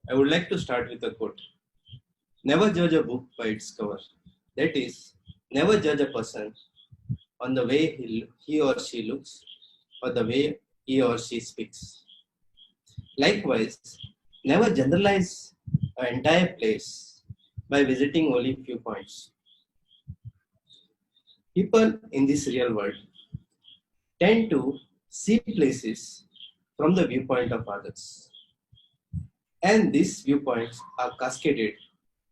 I would like to start with a quote. Never judge a book by its cover. That is, never judge a person on the way he or she looks or the way he or she speaks. Likewise, never generalize an entire place by visiting only few points. People in this real world tend to see places from the viewpoint of others, and these viewpoints are cascaded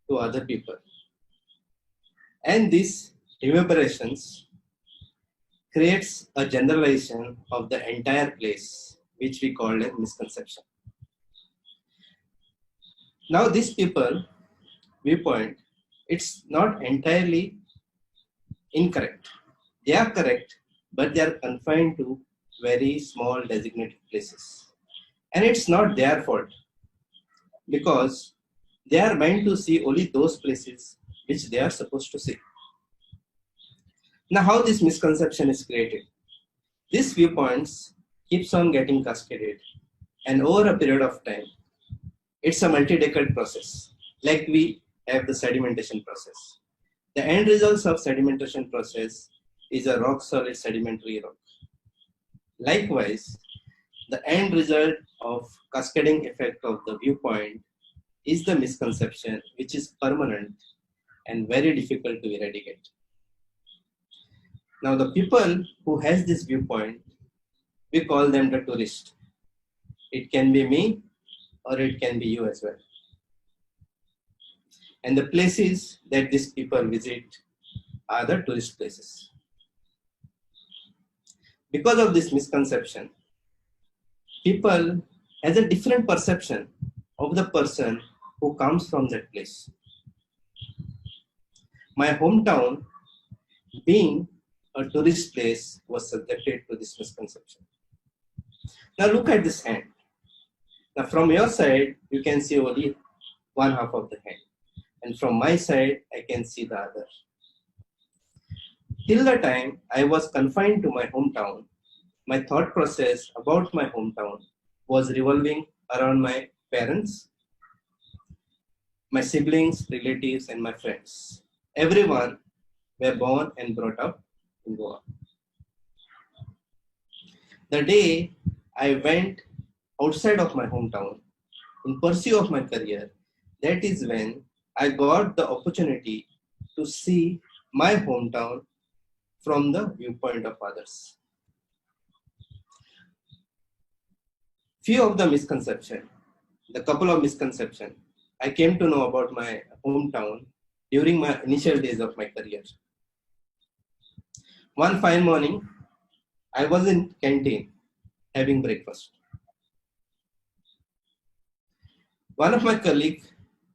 to other people. And these reverberations creates a generalization of the entire place, which we call a misconception. Now, this people viewpoint, it's not entirely incorrect. They are correct, but they are confined to very small designated places. And it's not their fault because they are meant to see only those places which they are supposed to see. Now, how this misconception is created? These viewpoints keeps on getting cascaded, and over a period of time, it's a multi-decade process. Like we have the sedimentation process. The end results of sedimentation process is a rock-solid sedimentary rock. Likewise, the end result of cascading effect of the viewpoint is the misconception, which is permanent and very difficult to eradicate. Now, the people who has this viewpoint, we call them the tourist. It can be me or it can be you as well. And the places that these people visit are the tourist places. Because of this misconception, people has a different perception of the person who comes from that place. My hometown, being a tourist place, was subjected to this misconception. Now look at this hand. Now from your side, you can see only one half of the hand. And from my side, I can see the other. Till the time I was confined to my hometown, my thought process about my hometown was revolving around my parents, my siblings, relatives, and my friends. Everyone were born and brought up in Goa. The day I went outside of my hometown in pursuit of my career, that is when I got the opportunity to see my hometown from the viewpoint of others. Few of the misconception, the couple of misconception I came to know about my hometown during my initial days of my career. One fine morning, I was in canteen having breakfast. One of my colleagues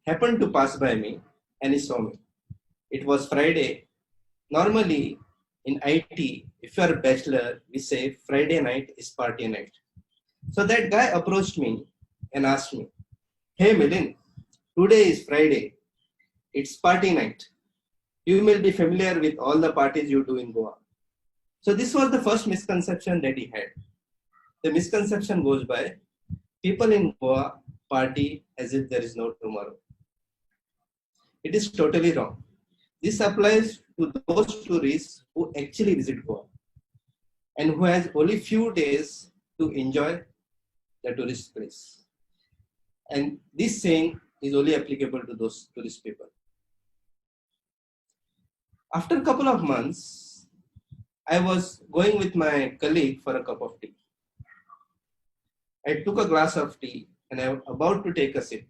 happened to pass by me and he saw me. It was Friday. Normally in IT, if you are a bachelor, we say Friday night is party night. So that guy approached me and asked me, "Hey Milind, today is Friday. It's party night. You may be familiar with all the parties you do in Goa." So this was the first misconception that he had. The misconception goes by, people in Goa party as if there is no tomorrow. It is totally wrong. This applies to those tourists who actually visit Goa and who has only few days to enjoy the tourist place. And this saying is only applicable to those tourist people. After a couple of months, I was going with my colleague for a cup of tea. I took a glass of tea and I was about to take a sip.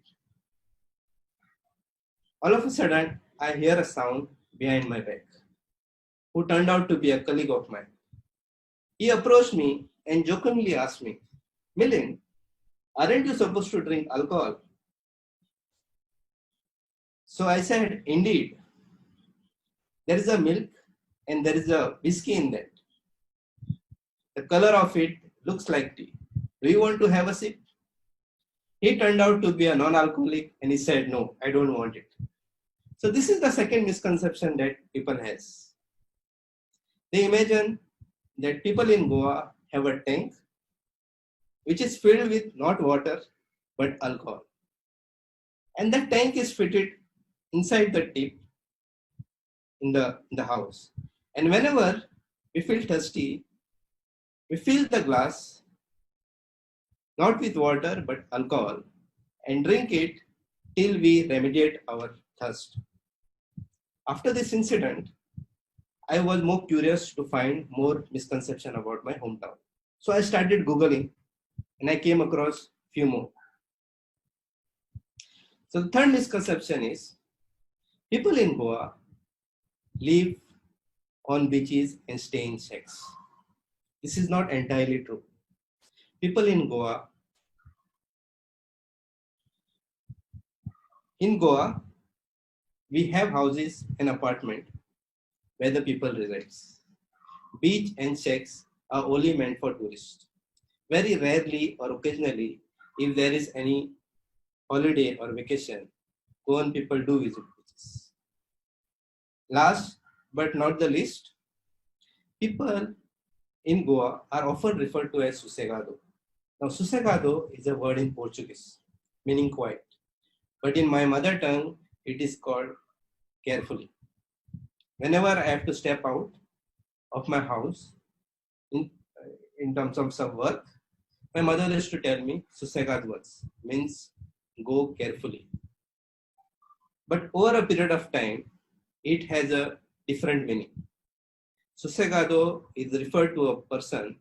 All of a sudden, I hear a sound behind my back, who turned out to be a colleague of mine. He approached me and jokingly asked me, "Milind, aren't you supposed to drink alcohol?" So I said, "Indeed, there is a milk and there is a whiskey in that. The color of it looks like tea. Do you want to have a sip?" He turned out to be a non-alcoholic and he said, "No, I don't want it." So this is the second misconception that people has. They imagine that people in Goa have a tank which is filled with not water but alcohol. and the tank is fitted inside the tip in the house. And whenever we feel thirsty, we fill the glass not with water but alcohol and drink it till we remediate our thirst. After this incident, I was more curious to find more misconception about my hometown. So I started Googling and I came across few more. So the third misconception is people in Goa live on beaches and stay in shacks. This is not entirely true. People in Goa, we have houses and apartment where the people resides. Beach and shacks are only meant for tourists. Very rarely or occasionally, if there is any holiday or vacation, Goan people do visit beaches. Last but not the least, people in Goa are often referred to as sossegado. Now, sossegado is a word in Portuguese, meaning quiet. But in my mother tongue, it is called carefully. Whenever I have to step out of my house in, in terms of some work, my mother used to tell me sossegado words, means go carefully. But over a period of time, it has a different meaning. Sossegado is referred to a person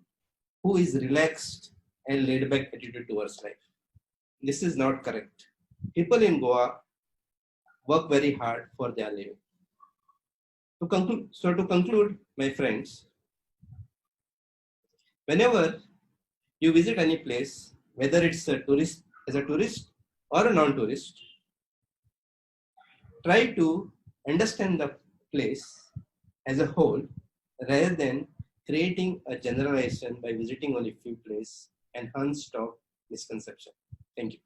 who is relaxed and laid back attitude towards life. This is not correct. People in Goa work very hard for their living. To conclude, my friends, whenever you visit any place, whether it's a tourist or a non-tourist, try to understand the place as a whole rather than creating a generalization by visiting only few places and hence stop misconception. Thank you.